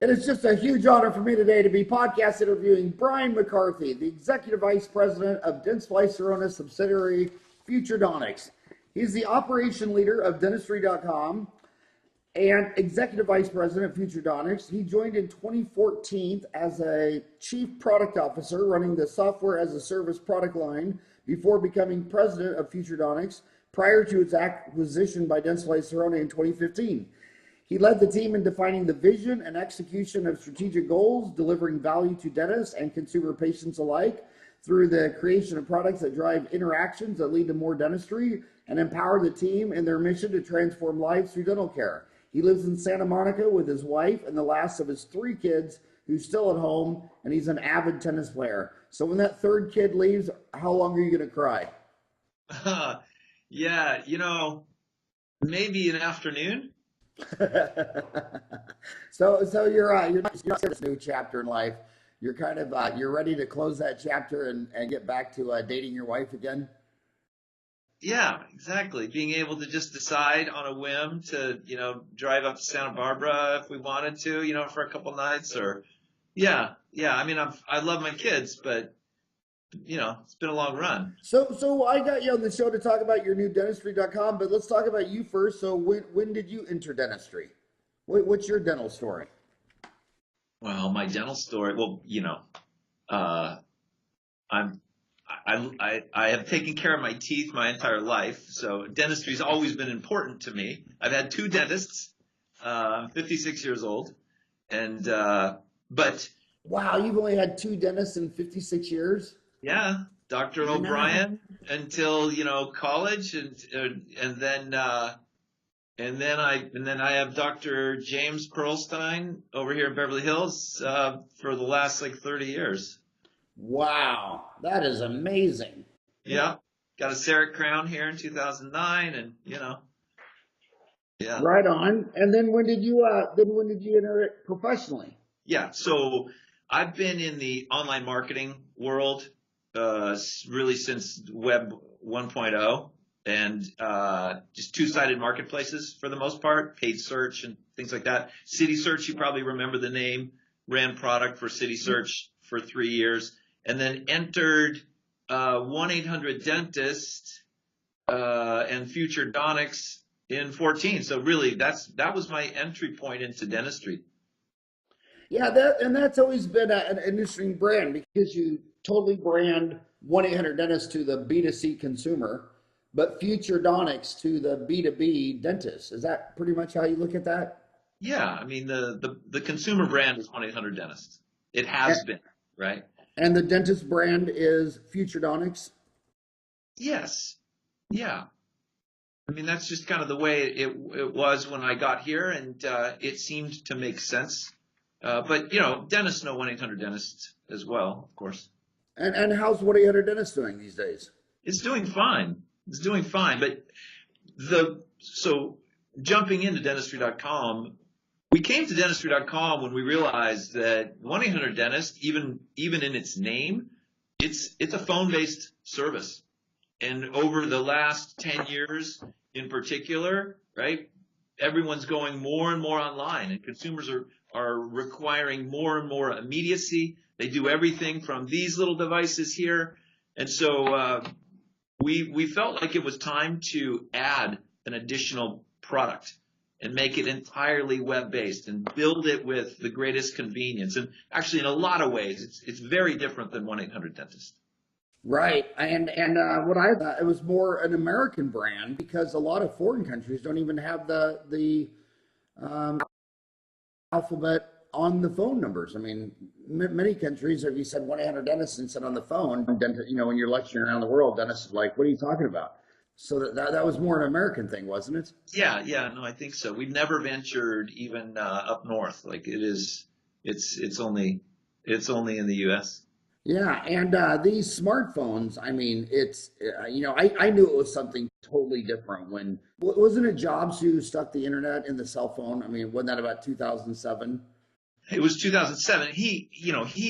It is just a huge honor for me today to be podcast interviewing Brian McCarthy, the Executive Vice President of Dentsply Sirona subsidiary Futuredontics. He's the operation leader of Dentistrycom and Executive Vice President of Futuredontics. He joined in 2014 as a Chief Product Officer running the Software as a Service product line before becoming President of Futuredontics prior to its acquisition by Dentsply Sirona in 2015. He led the team in defining the vision and execution of strategic goals, delivering value to dentists and consumer patients alike through the creation of products that drive interactions that lead to more dentistry and empower the team in their mission to transform lives through dental care. He lives in Santa Monica with his wife and the last of his 3 kids who's still at home, and he's an avid tennis player. So when that 3rd kid leaves, how long are you going to cry? Yeah, maybe an afternoon. So you're not in this new chapter in life. You're kind of you're ready to close that chapter and get back to dating your wife again. Yeah, exactly. Being able to just decide on a whim to drive up to Santa Barbara if we wanted to, for a couple nights, or yeah. I mean, I love my kids, but it's been a long run. So I got you on the show to talk about your new Dentistry.com, but let's talk about you first. So when did you enter dentistry? What's your dental story? Well, my dental story. Well, I have taken care of my teeth my entire life, so dentistry's always been important to me. I've had 2 dentists. I'm 56 years old, and but wow, you've only had 2 dentists in 56 years. Yeah, Dr. O'Brien until college, and then I have Dr. James Perlstein over here in Beverly Hills for the last 30 years. Wow, that is amazing. Yeah, got a CEREC crown here in 2009, and yeah. Right on. And then when did you enter it professionally? Yeah, so I've been in the online marketing world really since Web 1.0, and just 2-sided marketplaces for the most part, paid search and things like that. City Search, you probably remember the name, ran product for City Search for 3 years, and then entered 1-800-Dentist and Futuredontics in 14. So really, that was my entry point into dentistry. Yeah, that's always been an interesting brand because you totally brand 1-800-Dentist to the B2C consumer, but Futuredontics to the B2B dentist. Is that pretty much how you look at that? Yeah, I mean the consumer brand is 1-800-Dentist. It has been, right? And the dentist brand is Futuredontics? Yes. Yeah. I mean, that's just kind of the way it was when I got here, and it seemed to make sense. But, dentists know 1-800-Dentist as well, of course. And how's 1-800-Dentist doing these days? It's doing fine. But so jumping into Dentistry.com, we came to Dentistry.com when we realized that 1-800-Dentist, even in its name, it's a phone-based service. And over the last 10 years in particular, right, everyone's going more and more online, and consumers are requiring more and more immediacy. They do everything from these little devices here. And so we felt like it was time to add an additional product and make it entirely web-based and build it with the greatest convenience. And actually, in a lot of ways, it's very different than 1-800-Dentist. Right. And what I thought, it was more an American brand because a lot of foreign countries don't even have the alphabet on the phone numbers. I mean, many countries, if you said 1-800-Dentist and said on the phone, when you're lecturing around the world, dentists are like, what are you talking about? So that was more an American thing, wasn't it? Yeah, no, I think so. We've never ventured even up north. Like it's only in the U.S. Yeah, and these smartphones, I mean, it's, I knew it was something totally different when, wasn't it Jobs who stuck the internet in the cell phone? I mean, wasn't that about 2007? It was 2007. He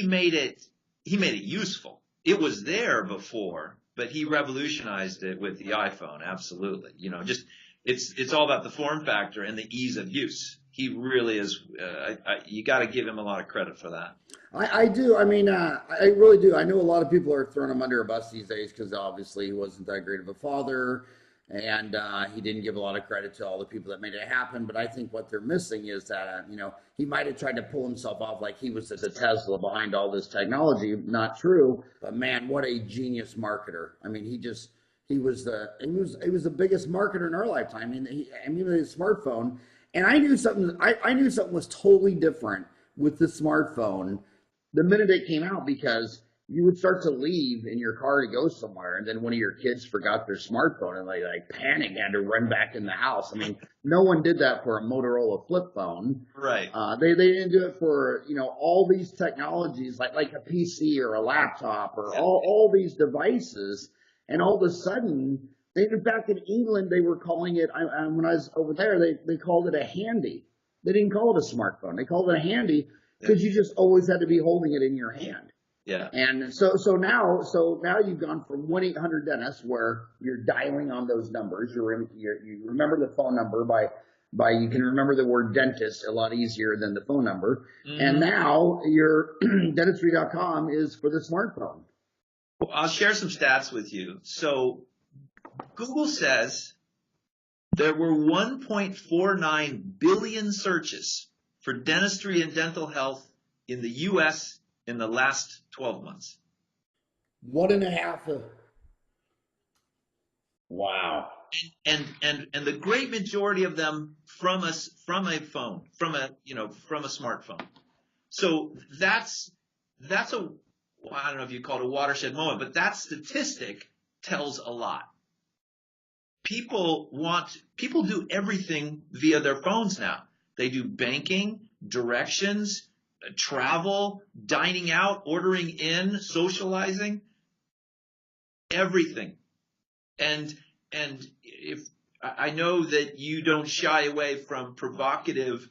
made it useful. It was there before, but he revolutionized it with the iPhone. Absolutely. it's all about the form factor and the ease of use. He really is. You got to give him a lot of credit for that. I do. I mean, I really do. I know a lot of people are throwing him under a bus these days because obviously he wasn't that great of a father, and he didn't give a lot of credit to all the people that made it happen. But I think what they're missing is that, he might have tried to pull himself off like he was the Tesla behind all this technology. Not true. But man, what a genius marketer. I mean, he was the biggest marketer in our lifetime. I mean, his smartphone. And I knew something was totally different with the smartphone the minute it came out, because you would start to leave in your car to go somewhere, and then one of your kids forgot their smartphone and they panicked and had to run back in the house. I mean, no one did that for a Motorola flip phone. Right. They didn't do it for, all these technologies like a PC or a laptop or all these devices. And all of a sudden, in fact, in England, they were calling it, when I was over there, they called it a handy. They didn't call it a smartphone. They called it a handy because you just always had to be holding it in your hand. Yeah. And so now you've gone from 1-800-DENTIST, where you're dialing on those numbers. You remember the phone number by you can remember the word dentist a lot easier than the phone number. Mm-hmm. And now your Dentistry.com is for the smartphone. Well, I'll share some stats with you. So Google says there were 1.49 billion searches for dentistry and dental health in the U.S. in the last 12 months. 1.5. Wow. And the great majority of them from a phone, from a smartphone. So that's I don't know if you call it a watershed moment, but that statistic tells a lot. People do everything via their phones now. They do banking, directions, travel, dining out, ordering in, socializing, everything. And if I know that you don't shy away from provocative,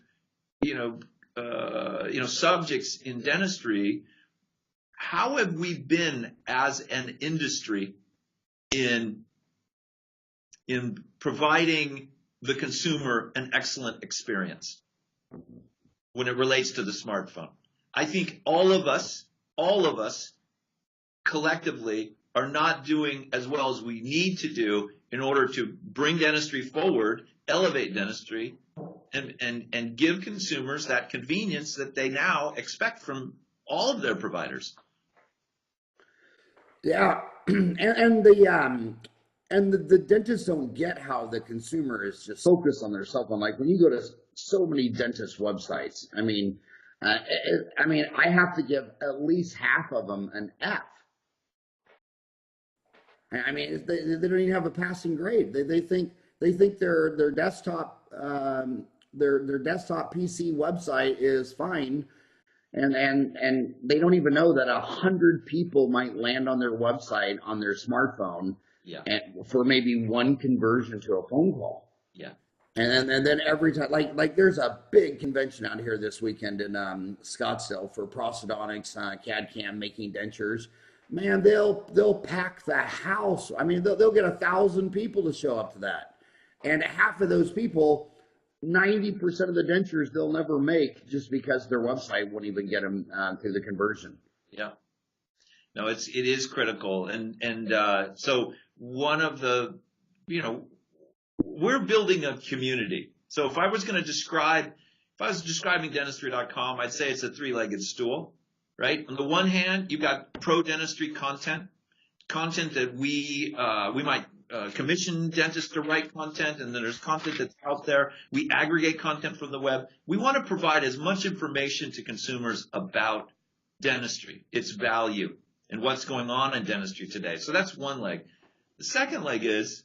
subjects in dentistry, how have we been as an industry in providing the consumer an excellent experience when it relates to the smartphone? I think all of us collectively are not doing as well as we need to do in order to bring dentistry forward, elevate dentistry, and give consumers that convenience that they now expect from all of their providers. Yeah, and the dentists don't get how the consumer is just focused on their cell phone. Like when you go to so many dentist websites, I mean, I have to give at least half of them an F. I mean, they don't even have a passing grade. They think their desktop their desktop PC website is fine. And they don't even know that 100 people might land on their website on their smartphone, and for maybe one conversion to a phone call. Yeah. And then every time, like there's a big convention out here this weekend in Scottsdale for prosthodontics, CAD/CAM, making dentures. Man, they'll pack the house. I mean, they'll get 1,000 people to show up to that, and half of those people, 90% of the dentures they'll never make just because their website won't even get them through the conversion. Yeah. No, it is critical. And so one of the, we're building a community. So if I was describing Dentistry.com, I'd say it's a three-legged stool, right? On the one hand, you've got pro dentistry content that we might commission dentists to write content, and then there's content that's out there. We aggregate content from the web. We want to provide as much information to consumers about dentistry, its value, and what's going on in dentistry today. So that's one leg. The second leg is,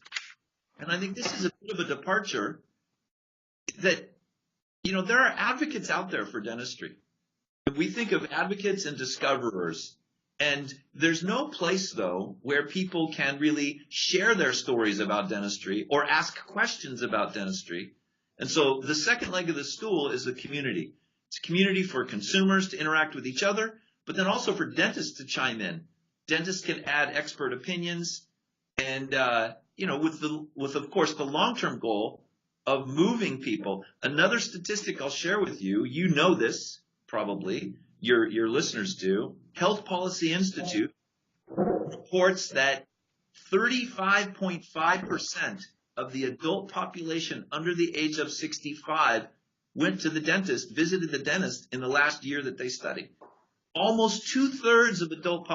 and I think this is a bit of a departure, that, there are advocates out there for dentistry. We think of advocates and discoverers. And there's no place, though, where people can really share their stories about dentistry or ask questions about dentistry. And so the second leg of the stool is the community. It's a community for consumers to interact with each other, but then also for dentists to chime in. Dentists can add expert opinions, and with of course the long-term goal of moving people. Another statistic I'll share with you, you know this probably, your listeners do. Health Policy Institute reports that 35.5% of the adult population under the age of 65 went to the dentist, visited the dentist in the last year that they studied. Almost 2/3 of adult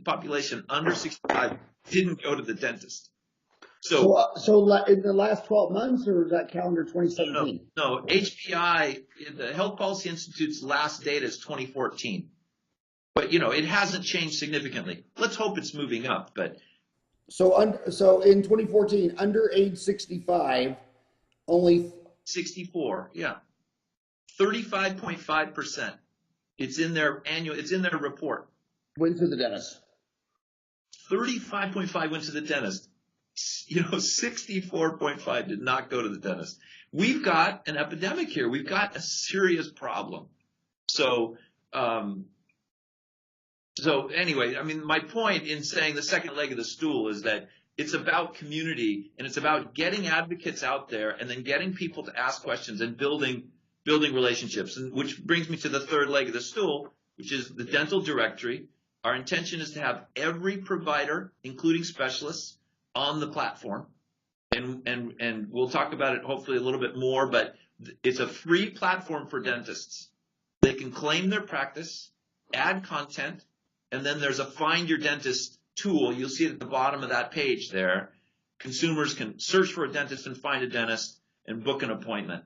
population under 65 didn't go to the dentist. So in the last 12 months, or is that calendar 2017? No, HPI, the Health Policy Institute's last data is 2014. But, it hasn't changed significantly. Let's hope it's moving up. But So in 2014, under age 65, only 64, yeah. 35.5%. It's in their report. went to the dentist. 35.5 went to the dentist. 64.5 did not go to the dentist. We've got an epidemic here. We've got a serious problem. So anyway, my point in saying the second leg of the stool is that it's about community, and it's about getting advocates out there and then getting people to ask questions and building relationships. And which brings me to the third leg of the stool, which is the dental directory. Our intention is to have every provider, including specialists, on the platform. And we'll talk about it hopefully a little bit more, but it's a free platform for dentists. They can claim their practice, add content, and then there's a Find Your Dentist tool. You'll see it at the bottom of that page there. Consumers can search for a dentist and find a dentist and book an appointment.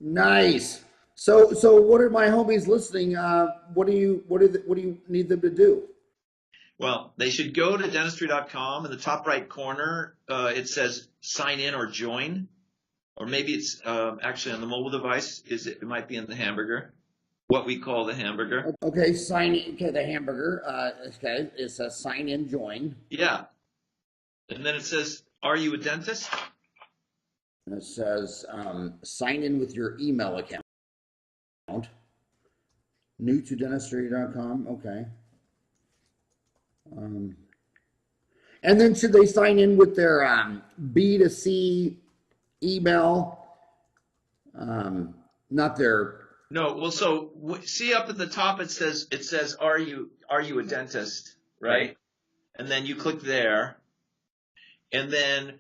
Nice. So what are my homies listening? What do you need them to do? Well, they should go to Dentistry.com. In the top right corner, it says sign in or join. Or maybe it's actually on the mobile device. It might be in the hamburger, what we call the hamburger. Okay, the hamburger. Okay, it says sign in, join. Yeah. And then it says, are you a dentist? And it says sign in with your email account. New to Dentistry.com. Okay. And then should they sign in with their B2C email? Not their. No. Well, so see up at the top it says are you a dentist, right? And then you click there, and then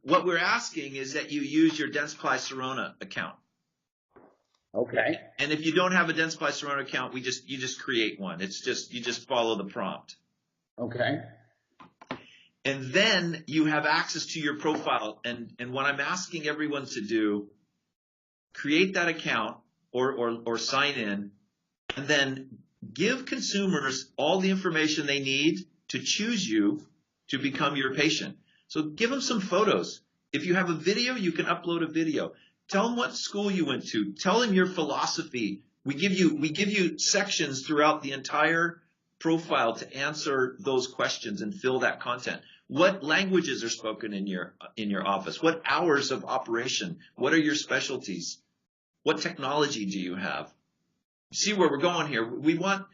what we're asking is that you use your Dentsply Sirona account. Okay. And if you don't have a Dentsply Sirona account, you just create one. You just follow the prompt. Okay. And then you have access to your profile. And what I'm asking everyone to do, create that account or sign in, and then give consumers all the information they need to choose you to become your patient. So give them some photos. If you have a video, you can upload a video. Tell them what school you went to. Tell them your philosophy. We give you sections throughout the entire profile to answer those questions and fill that content. What languages are spoken in your office? What hours of operation? What are your specialties? What technology do you have? See where we're going here. We want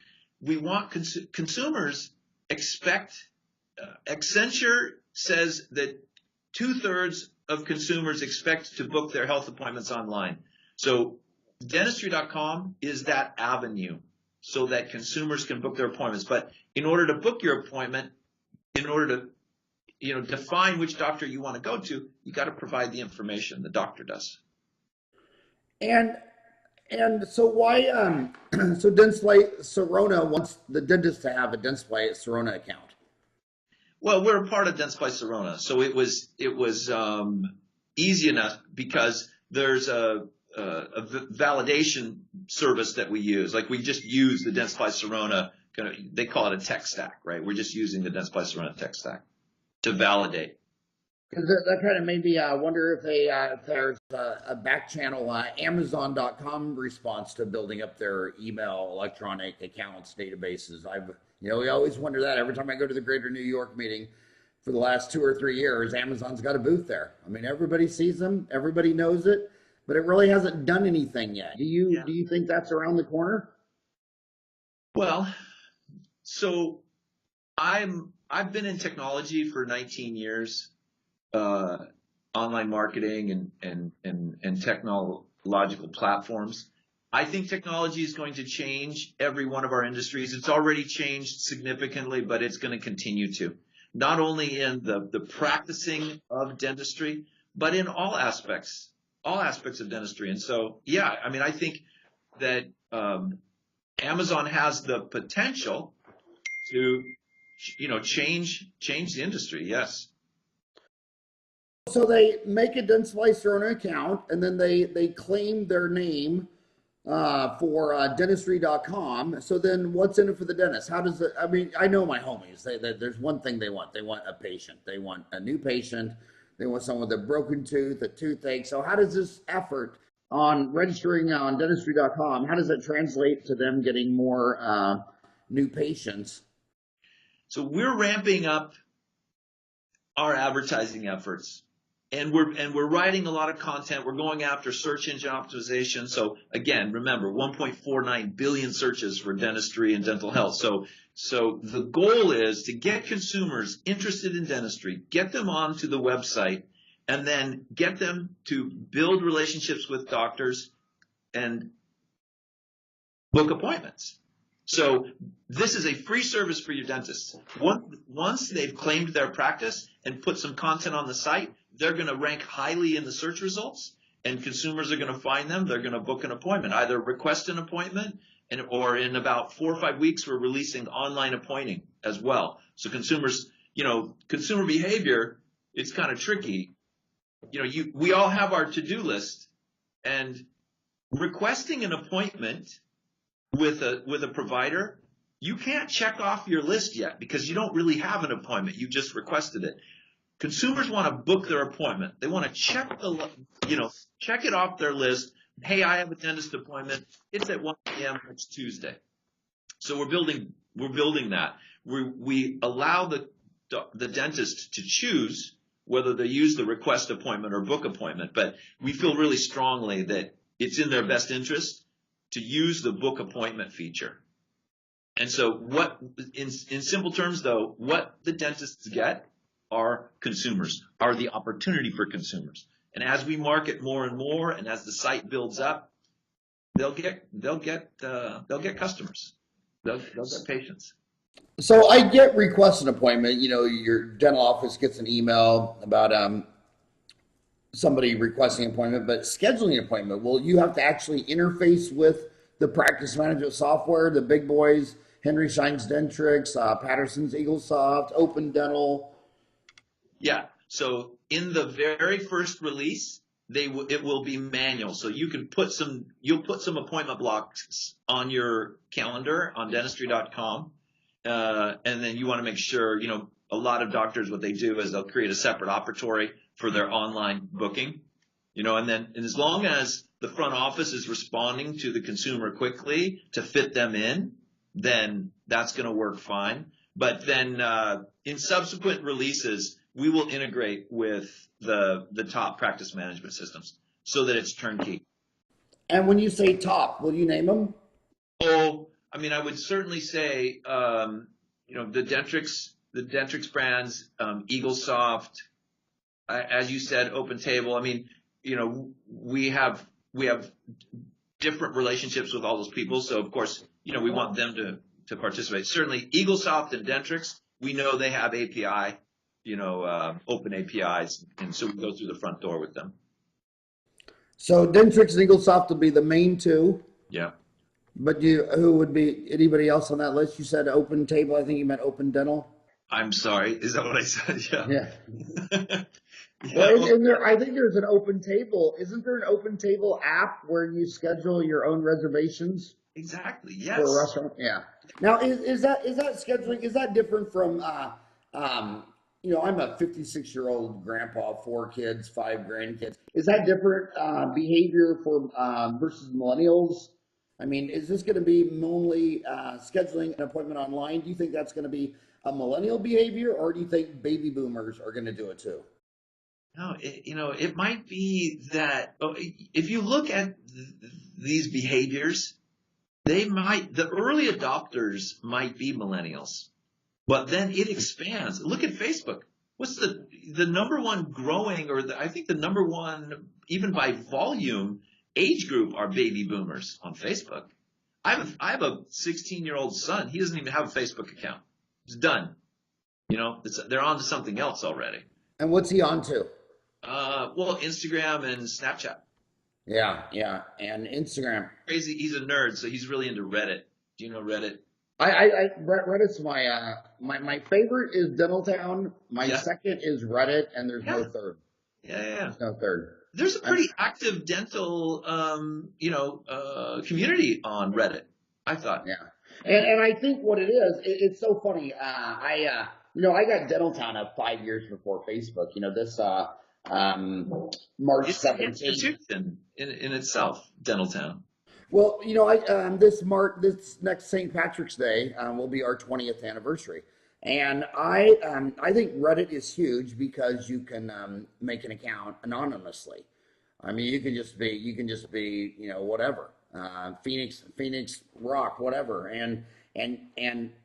consumers expect. Accenture says that 2/3 of consumers expect to book their health appointments online. So Dentistry.com is that avenue so that consumers can book their appointments. But in order to book your appointment, in order to define which doctor you want to go to, you got to provide the information. The doctor does. And so why so Dentsply Sirona wants the dentist to have a Dentsply Sirona account? Well, we're a part of Dentsply Sirona, so it was easy enough because there's a validation service that we use. Like we just use the Dentsply Sirona, they call it a tech stack, right? We're just using the Dentsply Sirona tech stack to validate. Because that kind of made me wonder if there's a back channel Amazon.com response to building up their email, electronic accounts, databases. We always wonder that every time I go to the Greater New York meeting for the last 2 or 3 years. Amazon's got a booth there. I mean, everybody sees them, everybody knows it, but it really hasn't done anything yet. Do you think that's around the corner? Well, so I've been in technology for 19 years. online marketing and technological platforms. I think technology is going to change every one of our industries. It's already changed significantly, but it's going to continue to. Not only in the practicing of dentistry, but in all aspects of dentistry. And so, yeah, I mean, I think that Amazon has the potential to, change the industry. Yes. So they make a Dentsply Sirona account, and then they claim their name for Dentistry.com. So then what's in it for the dentist? How does it, I mean, I know my homies, there's one thing they want. They want a patient. They want a new patient. They want someone with a broken tooth, a toothache. So how does this effort on registering on Dentistry.com, how does it translate to them getting more new patients? So we're ramping up our advertising efforts. And we're writing a lot of content. We're going after search engine optimization. So again, remember 1.49 billion searches for dentistry and dental health. So the goal is to get consumers interested in dentistry, get them onto the website, and then get them to build relationships with doctors and book appointments. So this is a free service for your dentists. Once they've claimed their practice and put some content on the site, they're going to rank highly in the search results, and consumers are going to find them. They're going to book an appointment, either request an appointment, or in about 4 or 5 weeks, we're releasing online appointing as well. So consumers, consumer behavior, it's kind of tricky. We all have our to-do list, and requesting an appointment with a provider, you can't check off your list yet because you don't really have an appointment. You just requested it. Consumers want to book their appointment. They want to check it off their list. Hey, I have a dentist appointment. It's at 1 p.m. next Tuesday. So we're building that. We allow the dentist to choose whether they use the request appointment or book appointment, but we feel really strongly that it's in their best interest to use the book appointment feature. And so in simple terms though, what the dentists get are consumers, are the opportunity for consumers. And as we market more and more, and as the site builds up, they'll get customers. They'll get patients. So I get request an appointment. Your dental office gets an email about somebody requesting an appointment, but scheduling an appointment, well, you have to actually interface with the practice management software, the big boys, Henry Schein's Dentrix, Patterson's EagleSoft, Open Dental. Yeah. So in the very first release, it will be manual. So you'll put some appointment blocks on your calendar on Dentistry.com. And then you want to make sure, a lot of doctors, what they do is they'll create a separate operatory for their online booking, and as long as the front office is responding to the consumer quickly to fit them in, then that's going to work fine. But then, in subsequent releases, we will integrate with the top practice management systems so that it's turnkey. And when you say top, will you name them? Oh, I mean, I would certainly say, the Dentrix brands, EagleSoft, as you said, OpenTable. I mean, we have different relationships with all those people. So of course, we want them to participate. Certainly EagleSoft and Dentrix, we know they have API, open APIs. And so we go through the front door with them. So Dentrix and EagleSoft will be the main two. Yeah. But who would be anybody else on that list? You said OpenTable. I think you meant Open Dental. I'm sorry. Is that what I said? Yeah. Yeah. Well, I think there's an OpenTable. Isn't there an OpenTable app where you schedule your own reservations? Exactly. Yes. For a restaurant. Yeah. Now, is that scheduling? Is that different from? I'm a 56-year-old grandpa, 4 kids, 5 grandkids. Is that different behavior for versus millennials? I mean, is this going to be mainly scheduling an appointment online? Do you think that's going to be a millennial behavior, or do you think baby boomers are going to do it too? No, it might be that if you look at these behaviors, the early adopters might be millennials, but then it expands. Look at Facebook. the number one growing, I think the number one, even by volume, age group are baby boomers on Facebook. I have a 16-year-old son. He doesn't even have a Facebook account. It's done. They're on to something else already. And what's he on to? Well, Instagram and Snapchat. Yeah, and Instagram. Crazy. He's a nerd, so he's really into Reddit. Do you know Reddit? Reddit's my favorite is Dentaltown. My second is Reddit, and there's no third. Yeah. There's no third. There's a pretty active dental, community on Reddit, I thought. Yeah. And I think what it is, it's so funny. I got Dentaltown up 5 years before Facebook. This March 17th. It's an institution in itself, Dentaltown. Well, this next St. Patrick's Day will be our 20th anniversary. And I think Reddit is huge because you can make an account anonymously. I mean, you can just be whatever, Phoenix Rock, whatever. And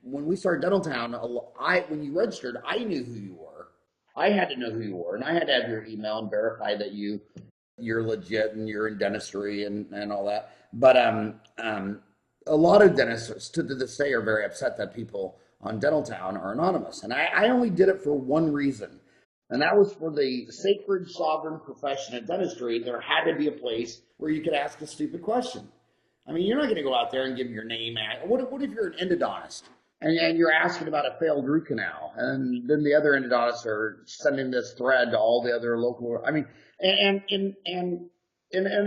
when we started Dentaltown, when you registered, I knew who you were. I had to know who you were, and I had to have your email and verify that you're legit and you're in dentistry and all that. But a lot of dentists to this day are very upset that people on Dentaltown are anonymous. And I only did it for one reason, and that was for the sacred sovereign profession of dentistry. There had to be a place where you could ask a stupid question. I mean, you're not going to go out there and give your name. What if you're an endodontist and you're asking about a failed root canal, and then the other endodontists are sending this thread to all the other local? I mean, and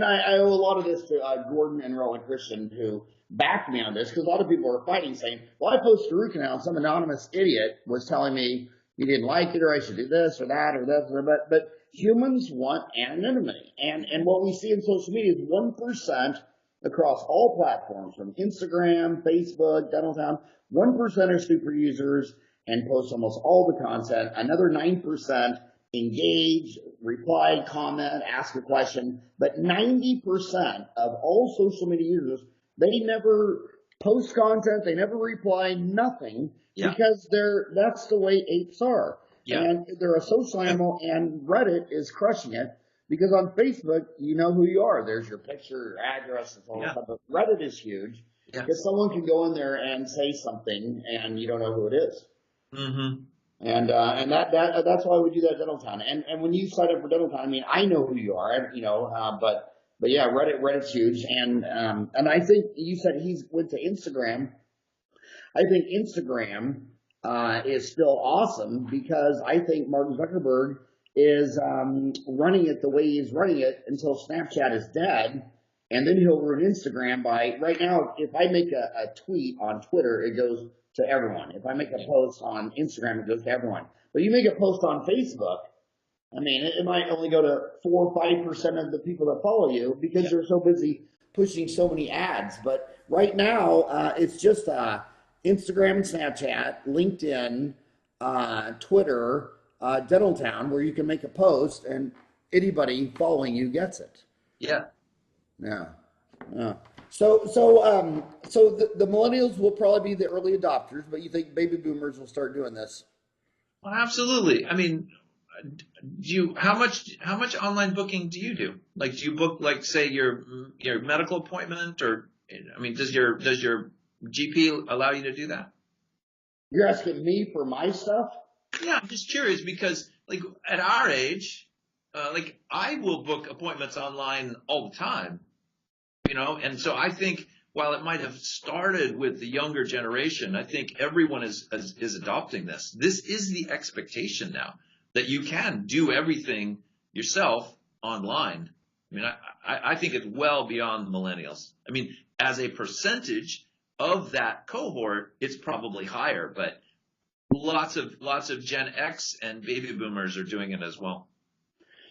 I owe a lot of this to Gordon and Rowan Christian, who backed me on this, because a lot of people were fighting, saying, well, I posted a root canal, and some anonymous idiot was telling me he didn't like it, or I should do this or that or that. But humans want anonymity. And what we see in social media is 1% across all platforms, from Instagram, Facebook, Dentaltown. 1% are super users and post almost all the content. Another 9% engage, reply, comment, ask a question. But 90% of all social media users, they never post content, they never reply, nothing, because that's the way apes are. Yeah. And they're a social animal, and Reddit is crushing it, because on Facebook, you know who you are. There's your picture, your address, and all that stuff. But Reddit is huge, because someone can go in there and say something, and you don't know who it is. Mm-hmm. And that's why we do that at Dentaltown. And when you sign up for Dentaltown, I mean, I know who you are, but yeah, Reddit's huge. And I think you said he went to Instagram. I think Instagram is still awesome, because I think Mark Zuckerberg is running it the way he's running it until Snapchat is dead, and then he'll ruin Instagram by, right now, if I make a tweet on Twitter, it goes to everyone. If I make a post on Instagram, it goes to everyone. But you make a post on Facebook, I mean, it might only go to 4 or 5% of the people that follow you, because they're so busy pushing so many ads. But right now, it's just Instagram and Snapchat, LinkedIn, Twitter, Dentaltown, where you can make a post and anybody following you gets it. Yeah. So the millennials will probably be the early adopters, but you think baby boomers will start doing this? Well, absolutely. I mean, how much online booking do you do? Like, do you book, like, say, your medical appointment, or, I mean, does your GP allow you to do that? You're asking me for my stuff? Yeah, I'm just curious, because, like, at our age, I will book appointments online all the time, and so I think while it might have started with the younger generation, I think everyone is adopting this. This is the expectation now, that you can do everything yourself online. I mean, I think it's well beyond the millennials. I mean, as a percentage of that cohort, it's probably higher, but lots of Gen X and baby boomers are doing it as well.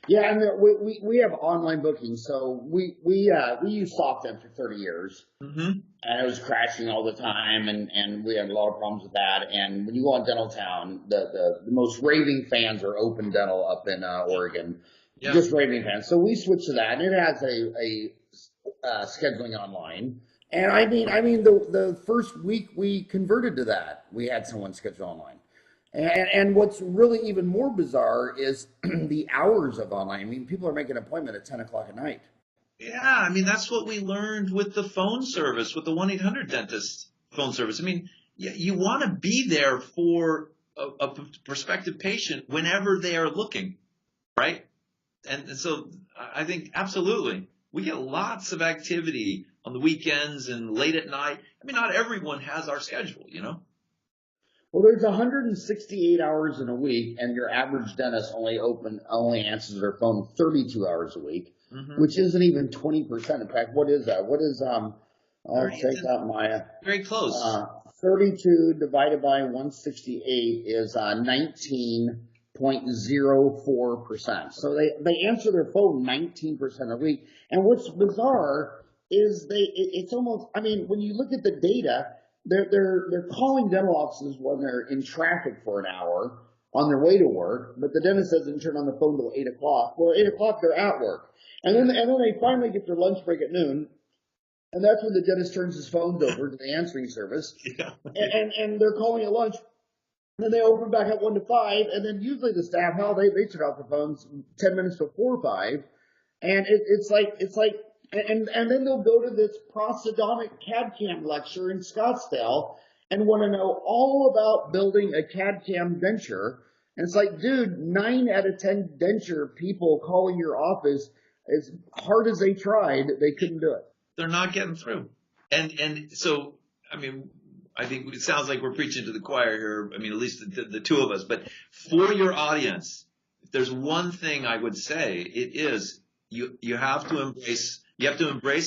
Yeah, and we have online booking. So we used SoftEd for 30 years, and it was crashing all the time, and we had a lot of problems with that. And when you go on Dentaltown, the most raving fans are Open Dental up in Oregon, just raving fans. So we switched to that, and it has a scheduling online. And I mean, the first week we converted to that, we had someone schedule online. And what's really even more bizarre is the hours of online. I mean, people are making an appointment at 10 o'clock at night. Yeah, I mean, that's what we learned with the phone service, with the 1-800-DENTIST phone service. I mean, you want to be there for a prospective patient whenever they are looking, right? And so I think absolutely. We get lots of activity on the weekends and late at night. I mean, not everyone has our schedule, you know? Well, there's 168 hours in a week, and your average dentist only answers their phone 32 hours a week, which isn't even 20%. In fact, what is that? What is I'll check out my very close. 32 divided by 168 is 19.04%. So they answer their phone 19% a week. And what's bizarre is it's almost, I mean, when you look at the data, they're calling dental offices when they're in traffic for an hour on their way to work, but the dentist doesn't turn on the phone till 8 o'clock. Well, 8 o'clock they're at work. And then they finally get their lunch break at noon. And that's when the dentist turns his phones over to the answering service. Yeah. And they're calling at lunch. And then they open back at 1 to 5. And then usually the staff, they turn off the phones 10 minutes before 5. And it's like, and then they'll go to this prosthodontic CAD-CAM lecture in Scottsdale and want to know all about building a CAD-CAM denture. And it's like, dude, 9 out of 10 denture people calling your office, as hard as they tried, they couldn't do it. They're not getting through. And so, I mean, I think it sounds like we're preaching to the choir here. I mean, at least the two of us. But for your audience, if there's one thing I would say, it is you have to embrace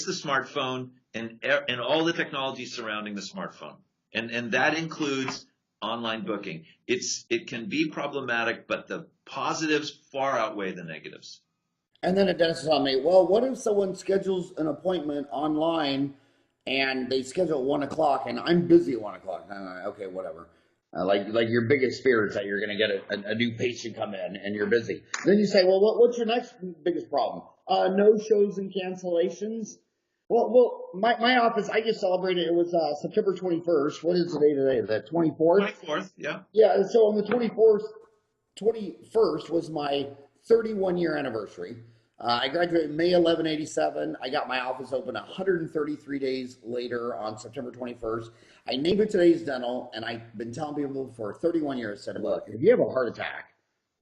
the smartphone and all the technology surrounding the smartphone. And that includes online booking. It can be problematic, but the positives far outweigh the negatives. And then a dentist will tell me, well, what if someone schedules an appointment online and they schedule at 1 o'clock and I'm busy at 1 o'clock? Okay, whatever. Like your biggest fear is that you're going to get a new patient come in and you're busy. Then you say, well, what's your next biggest problem? No shows and cancellations. Well, my office, I just celebrated, it was September 21st. What is the day today? The 24th? 24th, yeah. Yeah, so on the 21st was my 31-year anniversary. I graduated May 11, 87. I got my office open 133 days later on September 21st. I named it Today's Dental, and I've been telling people for 31 years, I said, look, if you have a heart attack,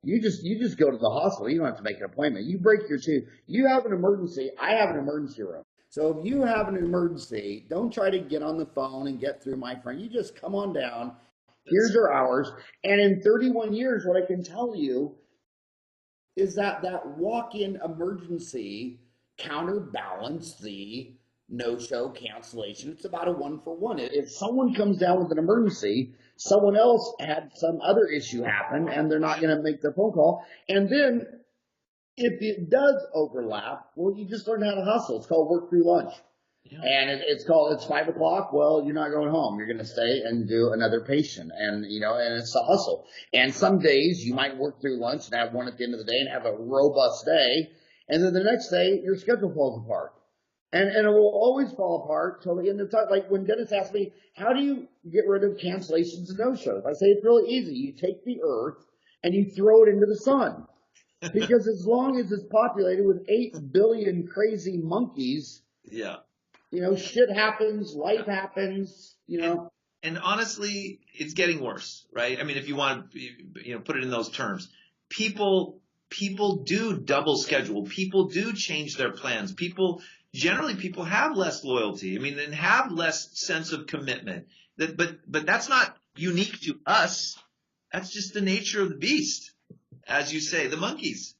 you just go to the hospital. You don't have to make an appointment. You break your tooth. You have an emergency. I have an emergency room. So if you have an emergency, don't try to get on the phone and get through, my friend. You just come on down. Here's your hours. And in 31 years, what I can tell you is that walk-in emergency counterbalanced the no-show cancellation. It's about a 1-for-1. If someone comes down with an emergency, someone else had some other issue happen, and they're not going to make their phone call. And then if it does overlap, well, you just learn how to hustle. It's called work through lunch. Yeah. And it's 5 o'clock. Well, you're not going home. You're going to stay and do another patient. And, and it's a hustle. And some days you might work through lunch and have one at the end of the day and have a robust day. And then the next day your schedule falls apart. And it will always fall apart till the end of time. Like when Dennis asked me, how do you get rid of cancellations and no-shows? I say it's really easy. You take the earth and you throw it into the sun. Because as long as it's populated with 8 billion crazy monkeys, yeah. Shit happens, life happens, And honestly, it's getting worse, right? I mean, if you want to, put it in those terms, people do double schedule. People do change their plans. People have less loyalty. I mean, and have less sense of commitment. But that's not unique to us. That's just the nature of the beast, as you say, the monkeys.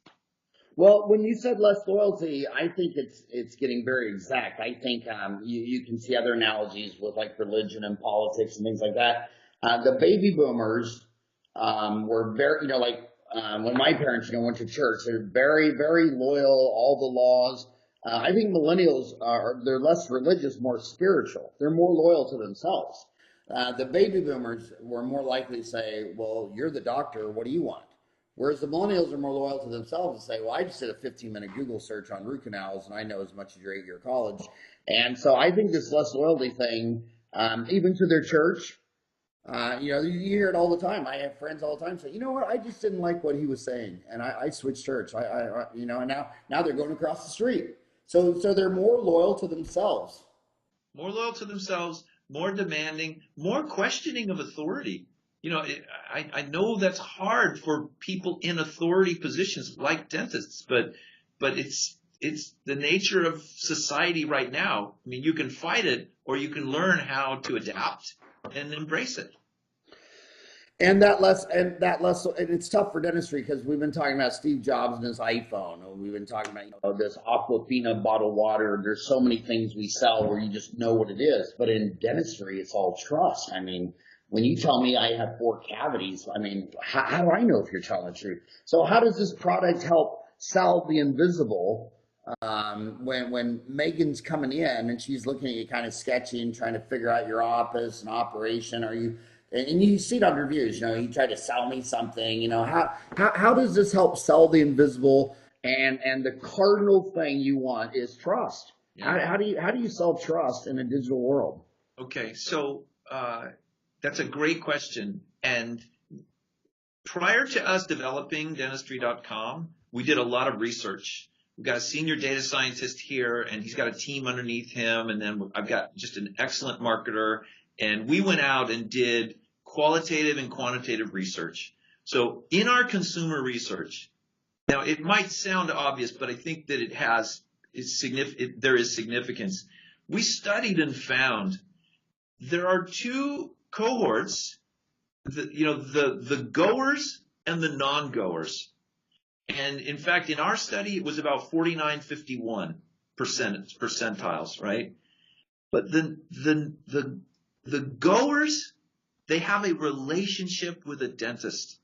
Well, when you said less loyalty, I think it's getting very exact. I think you can see other analogies with like religion and politics and things like that. The baby boomers were very, when my parents went to church, they're very, very loyal, all the laws. I think millennials they're less religious, more spiritual. They're more loyal to themselves. The baby boomers were more likely to say, well, you're the doctor, what do you want? Whereas the millennials are more loyal to themselves and say, well, I just did a 15-minute Google search on root canals, and I know as much as your 8-year college. And so I think this less loyalty thing, even to their church, You hear it all the time. I have friends all the time say, you know what, I just didn't like what he was saying, and I switched church. And now they're going across the street. So they're more loyal to themselves. More loyal to themselves, more demanding, more questioning of authority. I know that's hard for people in authority positions like dentists, but it's the nature of society right now. I mean, you can fight it or you can learn how to adapt and embrace it. And it's tough for dentistry because we've been talking about Steve Jobs and his iPhone, or we've been talking about this Aquafina bottled water. There's so many things we sell where you just know what it is, but in dentistry, it's all trust. I mean, when you tell me I have 4 cavities, I mean, how do I know if you're telling the truth? So how does this product help sell the invisible? When Megan's coming in and she's looking at you kind of sketchy and trying to figure out your office and operation, and you see it on reviews, you try to sell me something, how does this help sell the invisible? And the cardinal thing you want is trust. Yeah. How do you sell trust in a digital world? Okay, so that's a great question. And prior to us developing Dentistry.com, we did a lot of research. We've got a senior data scientist here, and he's got a team underneath him, and then I've got just an excellent marketer. And we went out and did qualitative and quantitative research. So in our consumer research, now it might sound obvious, but I think that there is significance. We studied and found there are 2 cohorts, the goers and the non-goers. And in fact, in our study, it was about 49-51 percentiles, right? But the goers, they have a relationship with a dentist.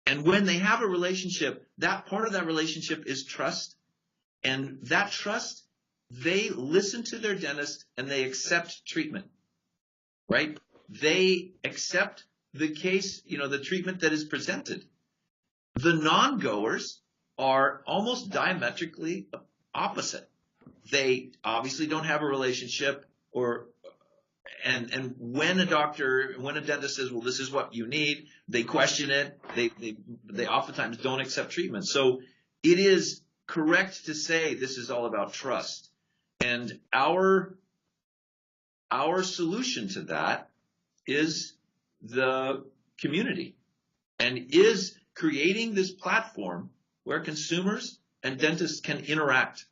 And when they have a relationship, that part of that relationship is trust. And that trust, they listen to their dentist and they accept treatment, right? They accept the case, the treatment that is presented. The non-goers are almost diametrically opposite. They obviously don't have a relationship, and when a dentist says, well, this is what you need, they question it. They oftentimes don't accept treatment. So it is correct to say this is all about trust. And our solution to that is the community, and is creating this platform where consumers and dentists can interact.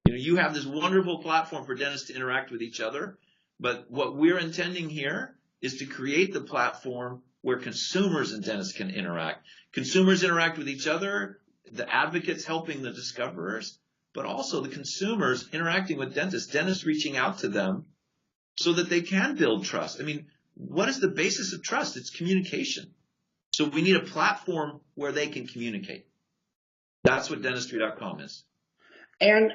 You have this wonderful platform for dentists to interact with each other, but what we're intending here is to create the platform where consumers and dentists can interact. Consumers interact with each other, the advocates helping the discoverers, but also the consumers interacting with dentists reaching out to them so that they can build trust. I mean, what is the basis of trust? It's communication. So we need a platform where they can communicate. That's what Dentistry.com is. And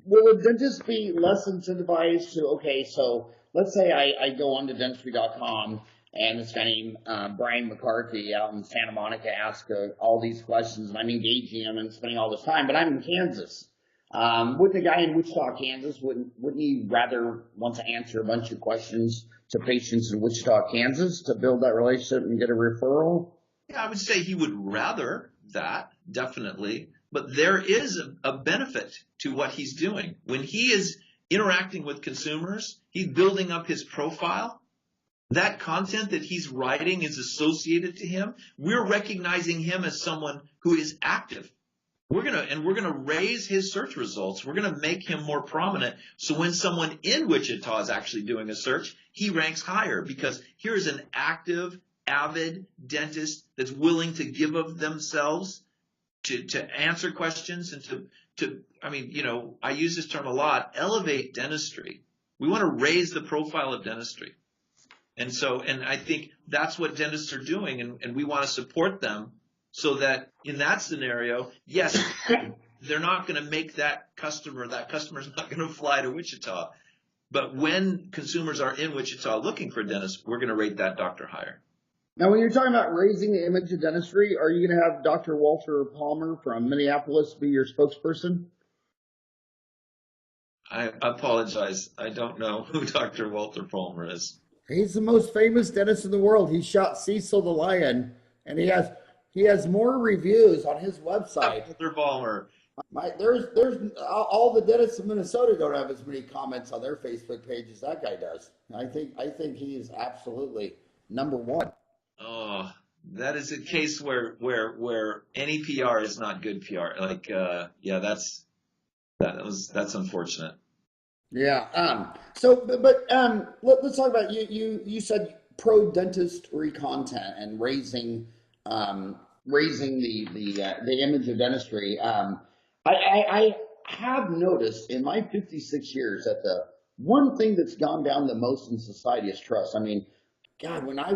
will a dentist be less incentivized to, okay, so let's say I go onto Dentistry.com and this guy named Brian McCarthy out in Santa Monica asks all these questions, and I'm engaging him and spending all this time, but I'm in Kansas. Wouldn't a guy in Wichita, Kansas, wouldn't he rather want to answer a bunch of questions to patients in Wichita, Kansas to build that relationship and get a referral? Yeah, I would say he would rather that, definitely. But there is a benefit to what he's doing. When he is interacting with consumers, he's building up his profile. That content that he's writing is associated to him. We're recognizing him as someone who is active. We're gonna raise his search results. We're gonna make him more prominent. So when someone in Wichita is actually doing a search, he ranks higher because here is an active, avid dentist that's willing to give of themselves to answer questions and I use this term a lot, elevate dentistry. We want to raise the profile of dentistry. And I think that's what dentists are doing, and we want to support them so that in that scenario, yes, they're not going to make that customer's not going to fly to Wichita. But when consumers are in Wichita looking for a dentist, we're going to rate that doctor higher. Now, when you're talking about raising the image of dentistry, are you going to have Dr. Walter Palmer from Minneapolis be your spokesperson? I apologize. I don't know who Dr. Walter Palmer is. He's the most famous dentist in the world. He shot Cecil the lion, and he has more reviews on his website. Walter Ballmer. There's all the dentists in Minnesota don't have as many comments on their Facebook page as that guy does. I think he is absolutely number one. Oh, that is a case where any PR is not good PR. Like, yeah, that's unfortunate. Yeah. Let's talk about you said pro dentistry content and raising the image of dentistry. I have noticed in my 56 years that the one thing that's gone down the most in society is trust. I mean, God, when I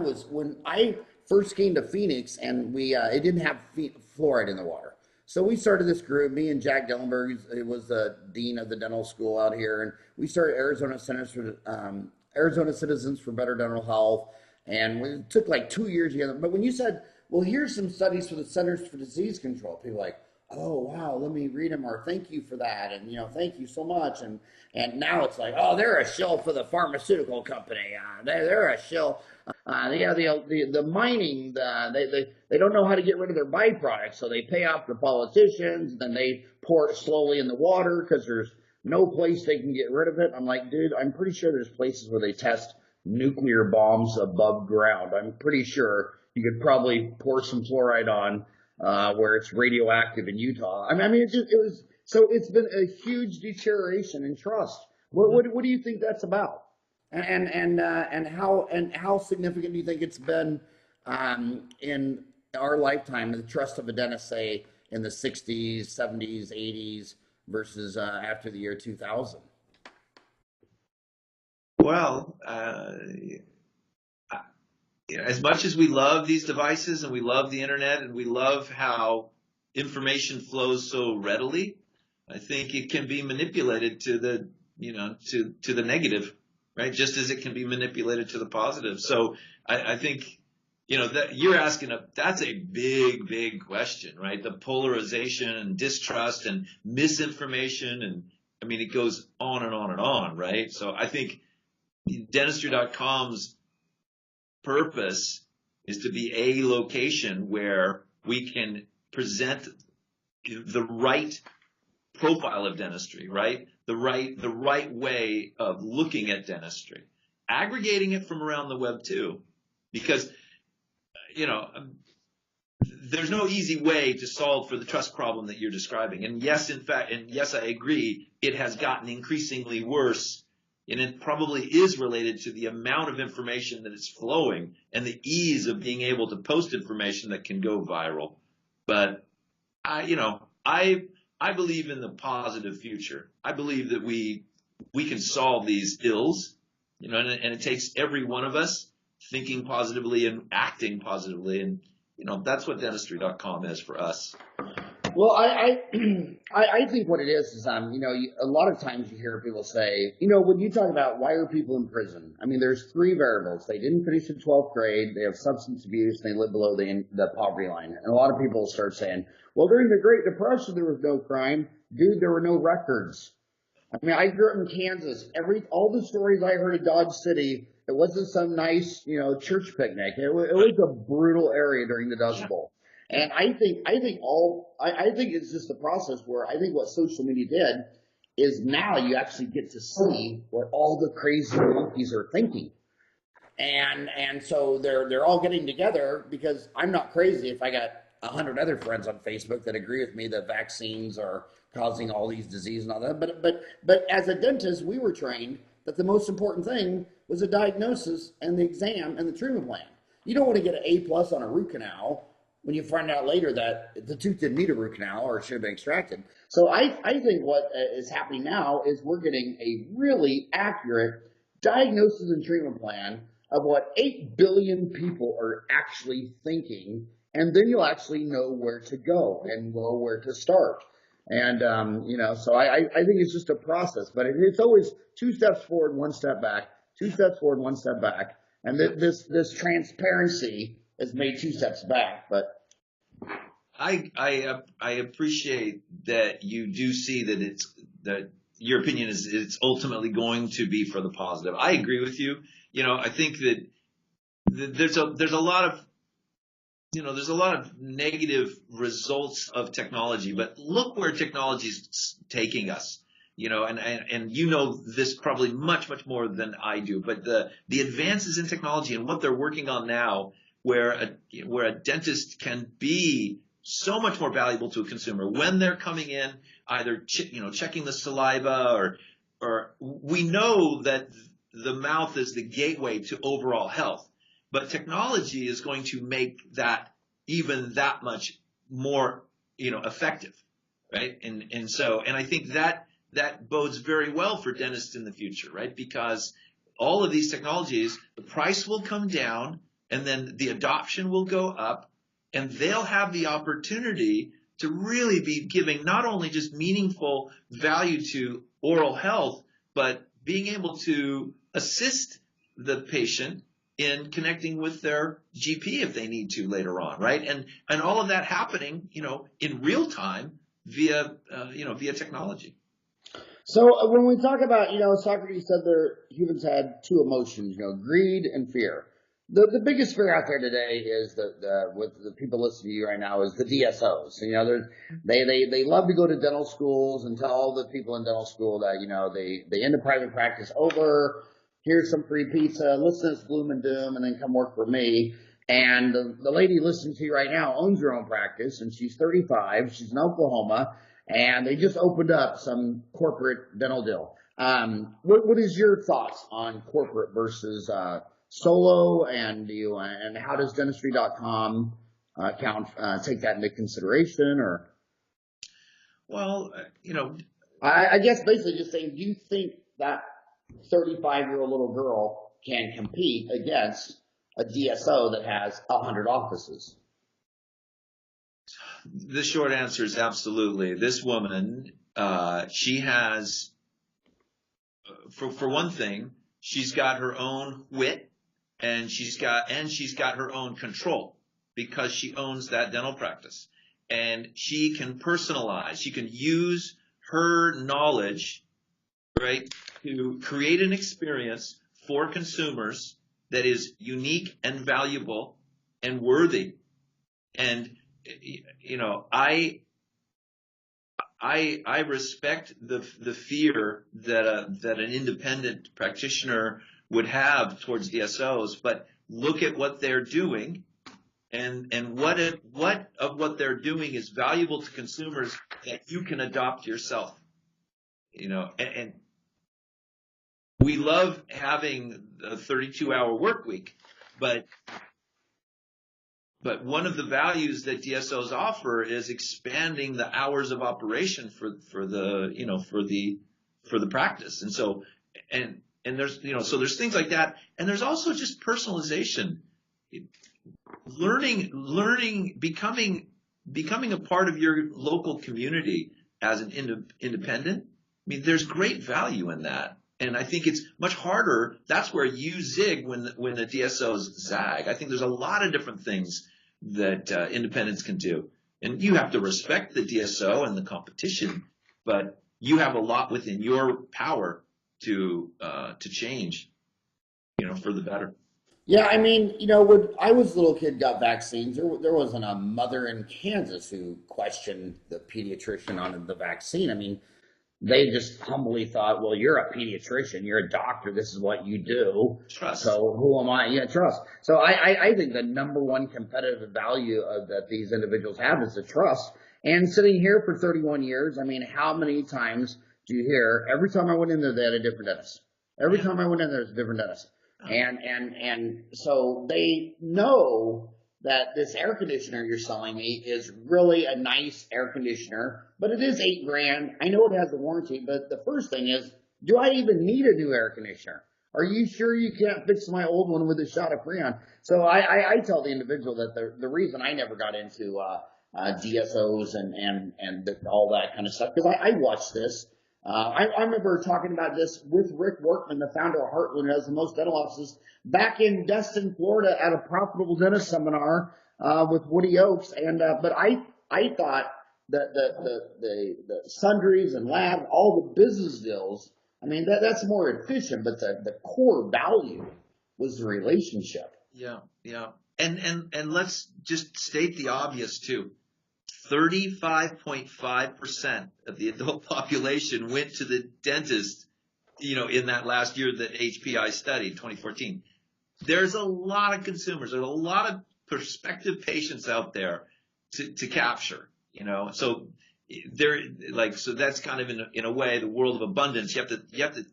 first came to Phoenix and it didn't have fluoride in the water. So we started this group, me and Jack Dellenberg, it was the dean of the dental school out here, and we started Arizona Citizens for Better Dental Health, and it took like 2 years together. But when you said, well, here's some studies for the Centers for Disease Control, people were like, oh wow, let me read them, or thank you for that, and thank you so much, and now it's like, oh, they're a shill for the pharmaceutical company, they're a shill. The mining, they don't know how to get rid of their byproducts, so they pay off the politicians, then they pour it slowly in the water because there's no place they can get rid of it. I'm like, dude, I'm pretty sure there's places where they test nuclear bombs above ground. I'm pretty sure you could probably pour some fluoride on where it's radioactive in Utah. I mean, it's been a huge deterioration in trust. What do you think that's about? And how significant do you think it's been in our lifetime, the trust of a dentist, say in the 60s, 70s, 80s versus after the year 2000? Well, as much as we love these devices and we love the internet and we love how information flows so readily, I think it can be manipulated to the to the negative, right? Just as it can be manipulated to the positive. So I think that you're asking that's a big question, right? The polarization and distrust and misinformation, and I mean it goes on and on and on, right? So I think Dentistry.com's purpose is to be a location where we can present the right profile of dentistry, right? The right way of looking at dentistry, aggregating it from around the web too, because there's no easy way to solve for the trust problem that you're describing. And yes, in fact, and yes, I agree, it has gotten increasingly worse. And it probably is related to the amount of information that is flowing and the ease of being able to post information that can go viral. But I believe in the positive future. I believe that we can solve these ills, and it takes every one of us thinking positively and acting positively. And, that's what Dentistry.com is for us. Well, I think what it is a lot of times you hear people say, when you talk about why are people in prison, I mean, there's three variables. They didn't finish the 12th grade, they have substance abuse, and they live below the poverty line. And a lot of people start saying, well, during the Great Depression, there was no crime. Dude, there were no records. I mean, I grew up in Kansas. All the stories I heard of Dodge City, it wasn't some nice, church picnic. It was a brutal area during the Dust Bowl. And I think it's just a process where I think what social media did is now you actually get to see what all the crazy monkeys are thinking. And so they're all getting together because I'm not crazy if I got 100 other friends on Facebook that agree with me that vaccines are causing all these diseases and all that. But as a dentist, we were trained that the most important thing was the diagnosis and the exam and the treatment plan. You don't want to get an A+ on a root canal when you find out later that the tooth didn't need a root canal or it should have been extracted. So I think what is happening now is we're getting a really accurate diagnosis and treatment plan of what 8 billion people are actually thinking, and then you'll actually know where to go and know where to start. And, so I think it's just a process, but it's always 2 steps forward, 1 step back, 2 steps forward, 1 step back. And this transparency has made 2 steps back, but I appreciate that you do see that your opinion is it's ultimately going to be for the positive. I agree with you. I think that there's a lot of there's a lot of negative results of technology, but look where technology is taking us. And this probably much more than I do, but the advances in technology and what they're working on now, where a dentist can be so much more valuable to a consumer when they're coming in, either checking the saliva, or we know that the mouth is the gateway to overall health, but technology is going to make that even that much more effective, right? And I think that bodes very well for dentists in the future, right? Because all of these technologies, the price will come down, and then the adoption will go up, and they'll have the opportunity to really be giving not only just meaningful value to oral health, but being able to assist the patient in connecting with their GP if they need to later on, right? And all of that happening, in real time via technology. So when we talk about, Socrates said humans had two emotions, greed and fear. The biggest fear out there today is with the people listening to you right now is the DSOs. They love to go to dental schools and tell all the people in dental school that, they end the private practice over. Here's some free pizza. Listen to this gloom and doom, and then come work for me. And the lady listening to you right now owns her own practice, and she's 35. She's in Oklahoma, and they just opened up some corporate dental deal. What is your thoughts on corporate versus solo, and how does Dentistry.com take that into consideration? Or, well, I guess basically just saying, do you think that 35-year-old little girl can compete against a DSO that has 100 offices? The short answer is absolutely. This woman, she has, for one thing, she's got her own wit, and she's got her own control because she owns that dental practice, and she can personalize. She can use her knowledge, right, to create an experience for consumers that is unique and valuable and worthy. And I respect the fear that an independent practitioner would have towards DSOs, but look at what they're doing, and what of what they're doing is valuable to consumers that you can adopt yourself. And we love having a 32-hour work week, but one of the values that DSOs offer is expanding the hours of operation for the practice. And so there's so there's things like that, and there's also just personalization, learning, becoming a part of your local community as an independent. I mean, there's great value in that. And I think it's much harder. That's where you zig when the DSOs zag. I think there's a lot of different things that independents can do. And you have to respect the DSO and the competition, but you have a lot within your power to change, for the better. Yeah, I mean, when I was a little kid, got vaccines, there wasn't a mother in Kansas who questioned the pediatrician on the vaccine. I mean, they just humbly thought, well, you're a pediatrician, you're a doctor, this is what you do. Trust. So who am I? Yeah, trust. So I think the number one competitive value that these individuals have is the trust. And sitting here for 31 years, I mean, how many times do you hear, every time I went in there, they had a different dentist. Every time I went in there, there's a different dentist. And so they know that this air conditioner you're selling me is really a nice air conditioner, but it is $8,000. I know it has a warranty, but the first thing is, do I even need a new air conditioner? Are you sure you can't fix my old one with a shot of Freon? So I tell the individual that the reason I never got into DSOs and all that kind of stuff, because I watched this. I remember talking about this with Rick Workman, the founder of Heartland, who has the most dental offices, back in Destin, Florida, at a profitable dentist seminar with Woody Oakes. And but I thought that the sundries and lab, all the business deals, I mean that's more efficient, but the core value was the relationship. Yeah, yeah. And let's just state the obvious too. 35.5% of the adult population went to the dentist, in that last year that HPI studied, 2014. There's a lot of consumers. There's a lot of prospective patients out there to capture, So so that's kind of in a way the world of abundance. You have to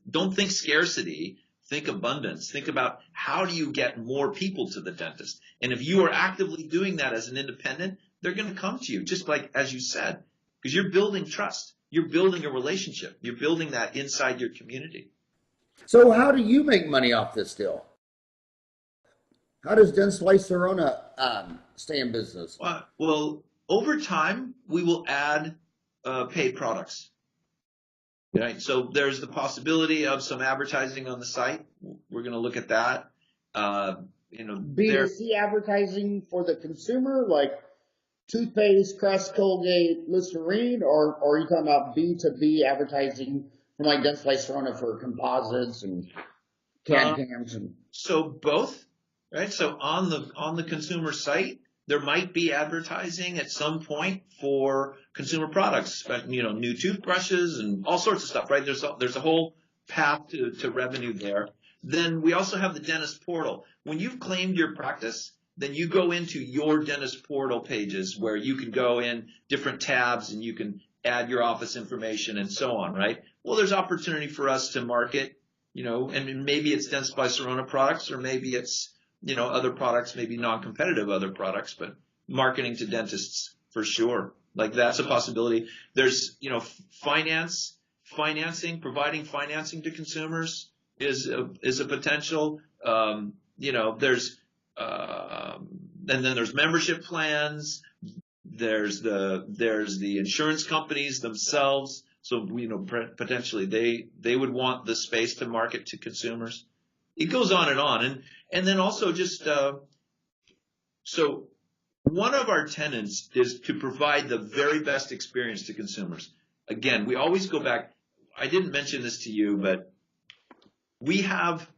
don't think scarcity, think abundance. Think about how do you get more people to the dentist. And if you are actively doing that as an independent, they're going to come to you, just like as you said, because you're building trust. You're building a relationship. You're building that inside your community. So how do you make money off this deal? How does Dentsply Sirona stay in business? Well, over time, we will add paid products. Right? So there's the possibility of some advertising on the site. We're going to look at that. B2C advertising for the consumer, like toothpaste, Crest, Colgate, Listerine, or are you talking about B2B advertising from like Dentsply Sirona for composites and cans? So both, right? So on the consumer site, there might be advertising at some point for consumer products, new toothbrushes and all sorts of stuff, right? There's a whole path to revenue there. Then we also have the dentist portal. When you've claimed your practice, then you go into your dentist portal pages where you can go in different tabs and you can add your office information and so on, right? Well, there's opportunity for us to market, and maybe it's Dentsply Sirona products or maybe it's, other products, maybe non-competitive other products, but marketing to dentists for sure. Like that's a possibility. There's, financing, providing financing to consumers is a potential. There's, and then there's membership plans. There's the insurance companies themselves. So, potentially they would want the space to market to consumers. It goes on. And then also just, so one of our tenets is to provide the very best experience to consumers. Again, we always go back. I didn't mention this to you, but we have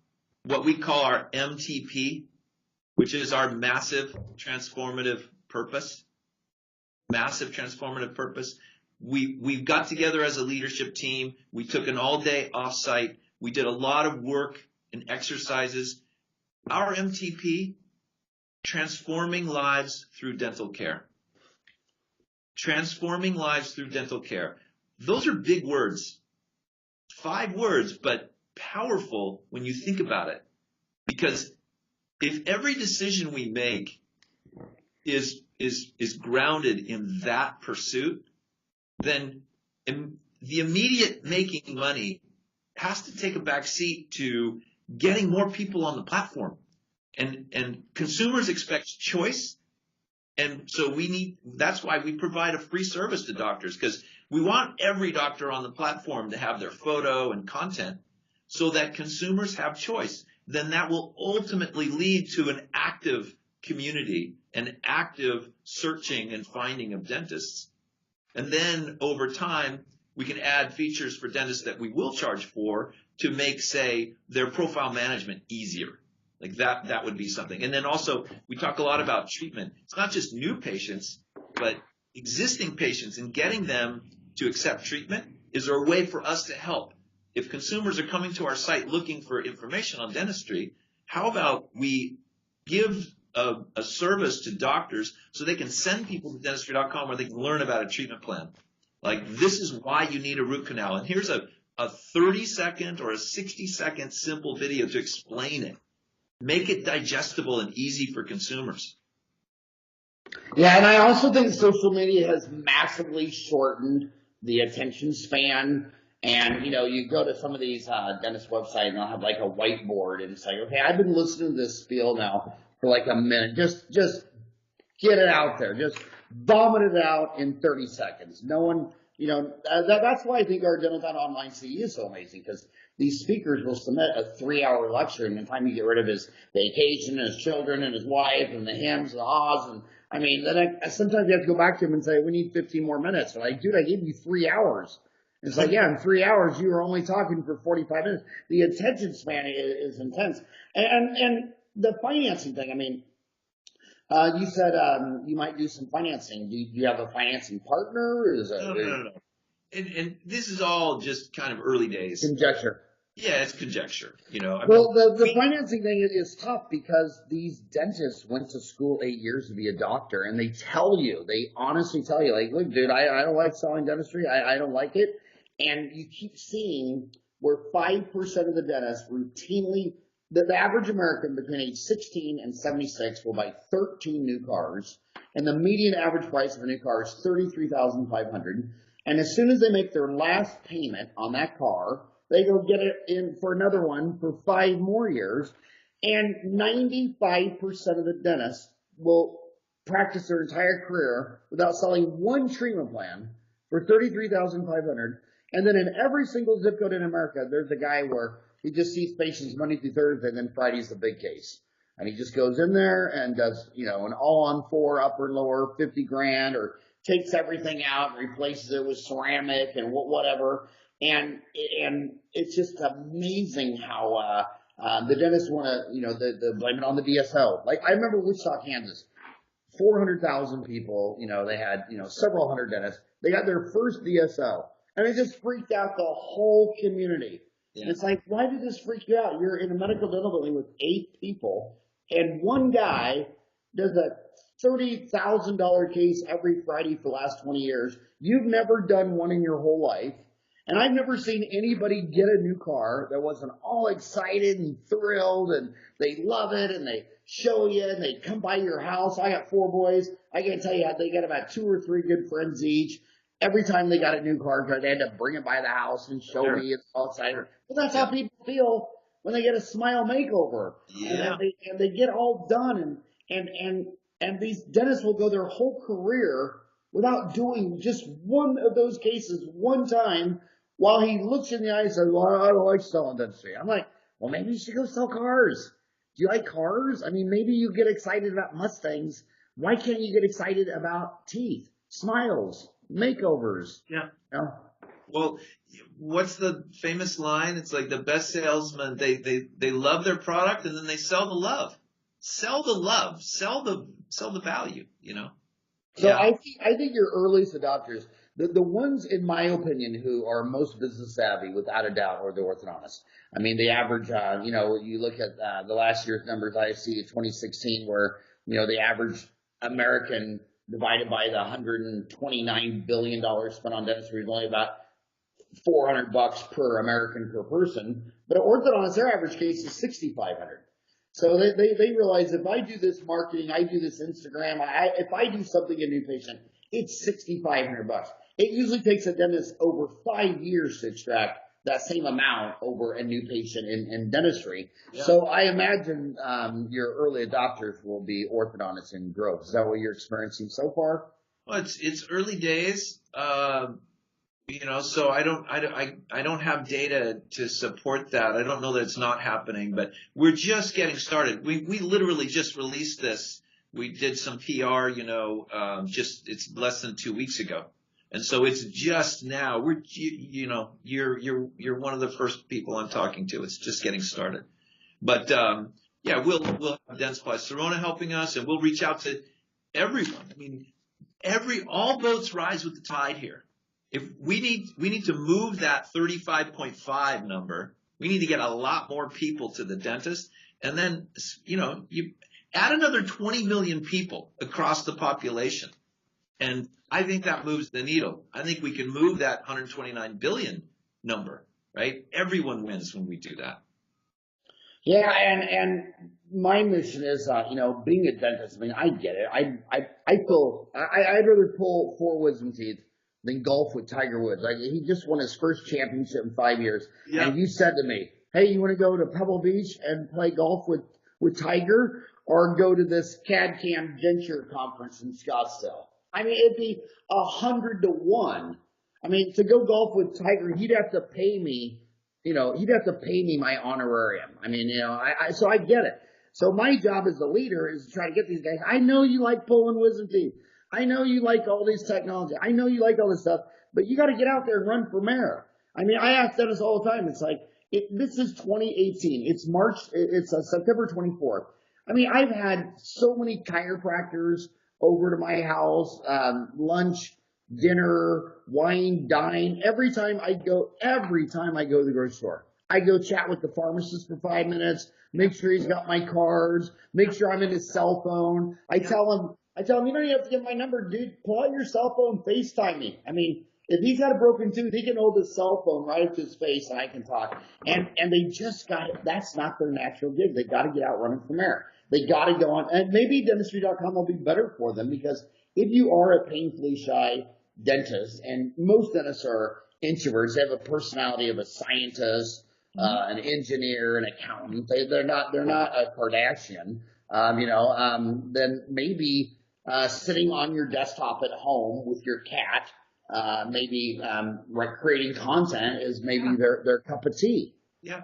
what we call our MTP, which is our massive transformative purpose. Massive transformative purpose. We got together as a leadership team. We took an all-day offsite. We did a lot of work and exercises. Our MTP, transforming lives through dental care. Transforming lives through dental care. Those are big words. 5 words, but powerful when you think about it. Because if every decision we make is grounded in that pursuit, then the immediate making money has to take a back seat to getting more people on the platform. And consumers expect choice. And so that's why we provide a free service to doctors, because we want every doctor on the platform to have their photo and content so that consumers have choice. Then that will ultimately lead to an active community, an active searching and finding of dentists. And then over time, we can add features for dentists that we will charge for to make, say, their profile management easier. Like that would be something. And then also, we talk a lot about treatment. It's not just new patients, but existing patients, and getting them to accept treatment. Is there a way for us to help? If consumers are coming to our site looking for information on dentistry, how about we give a service to doctors so they can send people to Dentistry.com where they can learn about a treatment plan. Like, this is why you need a root canal. And here's a 30-second or a 60-second simple video to explain it. Make it digestible and easy for consumers. Yeah, and I also think social media has massively shortened the attention span. And, you go to some of these dentist websites and they'll have like a whiteboard and it's like, okay, I've been listening to this spiel now for like a minute. Just get it out there. Just vomit it out in 30 seconds. No one, that's why I think our DentalCon Online CE is so amazing, because these speakers will submit a 3-hour lecture, and in time you get rid of his vacation and his children and his wife and the hems and the haws. And then sometimes you have to go back to him and say, we need 15 more minutes. And like, dude, I gave you 3 hours. It's like, yeah, in 3 hours, you were only talking for 45 minutes. The attention span is intense. And the financing thing, I mean, you said you might do some financing. Do you have a financing partner? No. And this is all just kind of early days. Conjecture. Yeah, it's conjecture. Well, the financing thing is tough because these dentists went to school 8 years to be a doctor, and they honestly tell you, like, look, dude, I don't like selling dentistry. I don't like it. And you keep seeing where 5% of the dentists routinely, the average American between age 16 and 76 will buy 13 new cars, and the median average price of a new car is $33,500. And as soon as they make their last payment on that car, they go get it in for another one for 5 more years. And 95% of the dentists will practice their entire career without selling one treatment plan for $33,500. And then in every single zip code in America, there's a guy where he just sees patients Monday through Thursday, and then Friday's the big case. And he just goes in there and does, an all-on-4 upper and lower, 50 grand, or takes everything out and replaces it with ceramic and whatever. And it's just amazing how the dentists want to, blame it on the DSO. Like, I remember Wichita, Kansas, 400,000 people, they had, several hundred dentists. They got their first DSO, and it just freaked out the whole community. Yeah. It's like, why did this freak you out? You're in a medical dental building with 8 people, and one guy does a $30,000 case every Friday for the last 20 years. You've never done one in your whole life. And I've never seen anybody get a new car that wasn't all excited and thrilled, and they love it, and they show you, and they come by your house. I got 4 boys. I can tell you, they got about 2 or 3 good friends each. Every time they got a new car, they had to bring it by the house and show me. It's all excited. But that's how people feel when they get a smile makeover. Yeah. And they get all done, and these dentists will go their whole career without doing just one of those cases one time, while he looks in the eye and says, well, I don't like selling dentistry. I'm like, well, maybe you should go sell cars. Do you like cars? I mean, maybe you get excited about Mustangs. Why can't you get excited about teeth, smiles, makeovers? Yeah. Well, what's the famous line? It's like the best salesmen, they love their product, and then they sell the love. Sell the love. Sell the value, So yeah. I think your earliest adopters, the ones, in my opinion, who are most business savvy, without a doubt, are the orthodontists. I mean, the average, you look at the last year's numbers, IFC 2016, where, the average American divided by the $129 billion spent on dentistry is only about $400 per American per person. But an orthodontist, their average case is $6,500. So they realize, if I do this marketing, I do this Instagram, if I do something in a new patient, it's $6,500. It usually takes a dentist over 5 years to extract that same amount over a new patient in dentistry. Yeah. So I imagine your early adopters will be orthodontists in growth. Is that what you're experiencing so far? Well, it's early days. So I don't have data to support that. I don't know that it's not happening, but we're just getting started. We literally just released this. We did some PR, it's less than 2 weeks ago. And so it's just now. You're one of the first people I'm talking to. It's just getting started. But we'll have Dentsply Sirona helping us, and we'll reach out to everyone. I mean, all boats rise with the tide here. If we need to move that 35.5 number, we need to get a lot more people to the dentist, and then you add another 20 million people across the population, and I think that moves the needle. I think we can move that 129 billion number, right? Everyone wins when we do that. Yeah, and my mission is, being a dentist. I mean, I get it. I'd rather pull 4 wisdom teeth than golf with Tiger Woods. He just won his first championship in 5 years. Yeah. And you said to me, hey, you want to go to Pebble Beach and play golf with Tiger, or go to this CAD/CAM denture conference in Scottsdale? I mean, it'd be 100 to 1. I mean, to go golf with Tiger, he'd have to pay me, my honorarium. I mean, so I get it. So my job as the leader is to try to get these guys. I know you like pulling wisdom teeth. I know you like all this technology. I know you like all this stuff, but you got to get out there and run for mayor. I mean, I ask Dennis all the time. It's like, this is 2018. It's March. It's September 24th. I mean, I've had so many chiropractors over to my house, lunch, dinner, wine, dine. Every time I go to the grocery store, I go chat with the pharmacist for 5 minutes, make sure he's got my cards, make sure I'm in his cell phone. I tell him, you don't even have to get my number, dude. Pull out your cell phone, FaceTime me. I mean, if he's got a broken tooth, he can hold his cell phone right up to his face and I can talk. And they just got it. That's not their natural gig. They got to get out running from there. They got to go on. And maybe Dentistry.com will be better for them, because if you are a painfully shy dentist, and most dentists are introverts, they have a personality of a scientist, an engineer, an accountant. They're not a Kardashian. Then maybe sitting on your desktop at home with your cat, creating content is maybe their cup of tea. Yeah.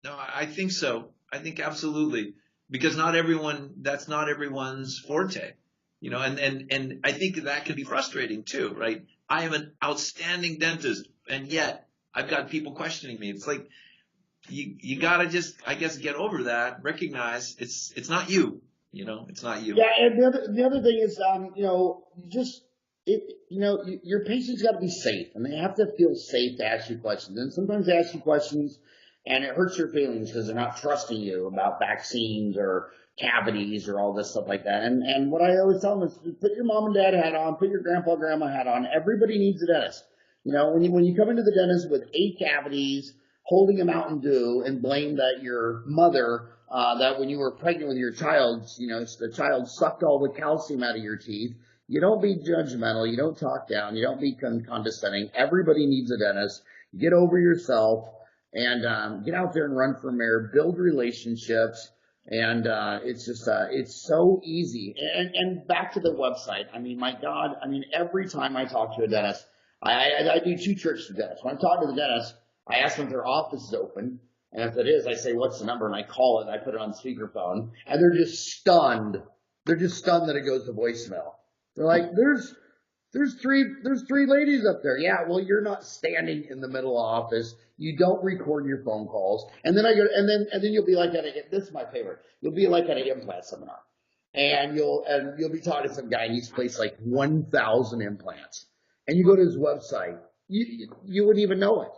No, I think so. I think absolutely. Because that's not everyone's forte. And I think that can be frustrating too, right? I am an outstanding dentist, and yet I've got people questioning me. It's like, you gotta just, I guess, get over that, recognize it's not you, it's not you. Yeah, and the other thing is, your patients got to be safe, and they have to feel safe to ask you questions. And sometimes they ask you questions, and it hurts your feelings because they're not trusting you about vaccines or cavities or all this stuff like that. And what I always tell them is, put your mom and dad hat on, put your grandpa, grandma hat on. Everybody needs a dentist. When you come into the dentist with 8 cavities, holding a Mountain Dew, and blame that your mother, that when you were pregnant with your child, the child sucked all the calcium out of your teeth. You don't be judgmental. You don't talk down. You don't be condescending. Everybody needs a dentist. Get over yourself and get out there and run for mayor. Build relationships. And it's just it's so easy. And back to the website. I mean, my God. I mean, every time I talk to a dentist, I do 2 tricks with dentists. When I talk to the dentist, I ask them if their office is open. And if it is, I say, what's the number? And I call it, and I put it on speakerphone. And they're just stunned. They're just stunned that it goes to voicemail. They're like, there's three ladies up there. Yeah, well, you're not standing in the middle office. You don't record your phone calls. And then and then you'll be like this is my favorite. You'll be like at an implant seminar. And you'll be talking to some guy, and he's placed like 1,000 implants. And you go to his website. You wouldn't even know it.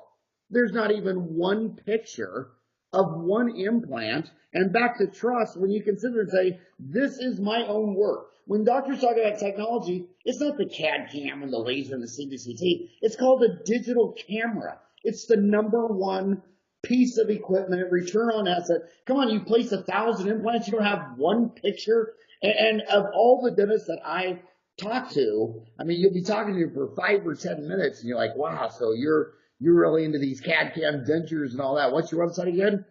There's not even one picture of one implant. And back to trust, when you consider and say, this is my own work. When doctors talk about technology, it's not the CAD cam and the laser and the CBCT. It's called a digital camera. It's the number one piece of equipment, return on asset. Come on, you place 1,000 implants, you don't have one picture. And of all the dentists that I talk to, I mean, you'll be talking to them for 5 or 10 minutes, and you're like, wow, so you're really into these CAD cam dentures and all that. What's your website again?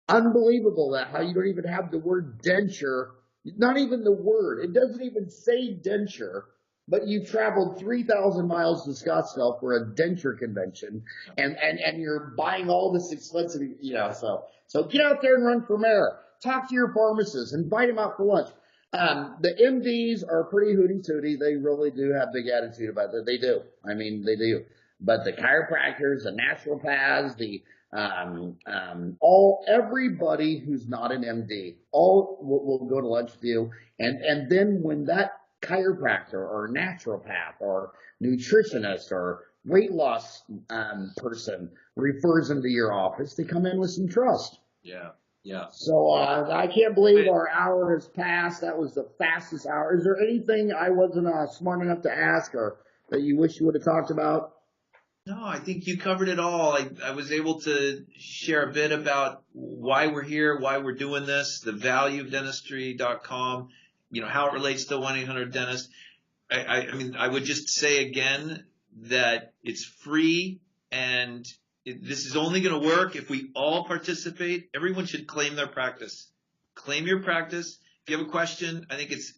Unbelievable that how you don't even have the word denture, not even the word. It doesn't even say denture, but you traveled 3,000 miles to Scottsdale for a denture convention, and you're buying all this expensive, so get out there and run for mayor. Talk to your pharmacist, invite them out for lunch. The MDs are pretty hooty tooty. They really do have big attitude about it. They do. I mean, they do. But the chiropractors, the naturopaths, everybody who's not an MD, all will go to lunch with you. And then when that chiropractor or naturopath or nutritionist or weight loss person refers them to your office, they come in with some trust. Yeah. Yeah. So I can't believe our hour has passed. That was the fastest hour. Is there anything I wasn't smart enough to ask, or that you wish you would have talked about? No, I think you covered it all. I was able to share a bit about why we're here, why we're doing this, the value of Dentistry.com, how it relates to 1-800-DENTIST. I mean, I would just say again that it's free, and this is only going to work if we all participate. Everyone should claim their practice. Claim your practice. If you have a question, I think it's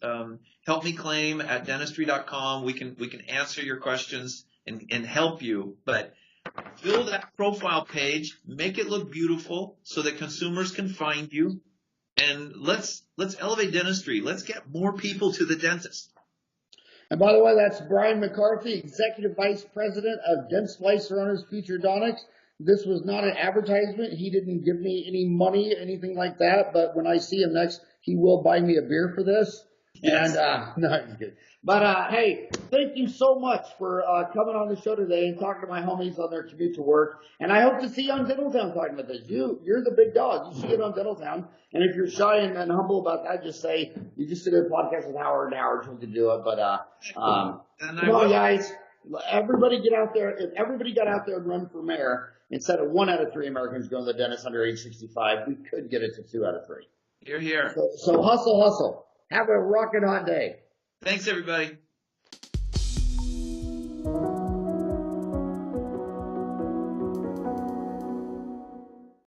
helpmeclaim@dentistry.com. We can answer your questions and help you. But fill that profile page, make it look beautiful so that consumers can find you, and let's elevate dentistry. Let's get more people to the dentist. And by the way, that's Brian McCarthy, Executive Vice President of Dentsply Sirona's Futuredontics. This was not an advertisement. He didn't give me any money, anything like that. But when I see him next, he will buy me a beer for this. Yes. And, no, I'm kidding. But, hey, thank you so much for coming on the show today and talking to my homies on their commute to work. And I hope to see you on Dentaltown talking about this. You're the big dog. You should get on Dentaltown. And if you're shy and humble about that, just say you just did a podcast with Howard, and Howard told you to do it. But, come on, guys. Everybody get out there. If everybody got out there and run for mayor, instead of 1 out of 3 Americans going to the dentist under age 65, we could get it to 2 out of 3. You're here. So hustle, hustle. Have a rockin' hot day. Thanks, everybody.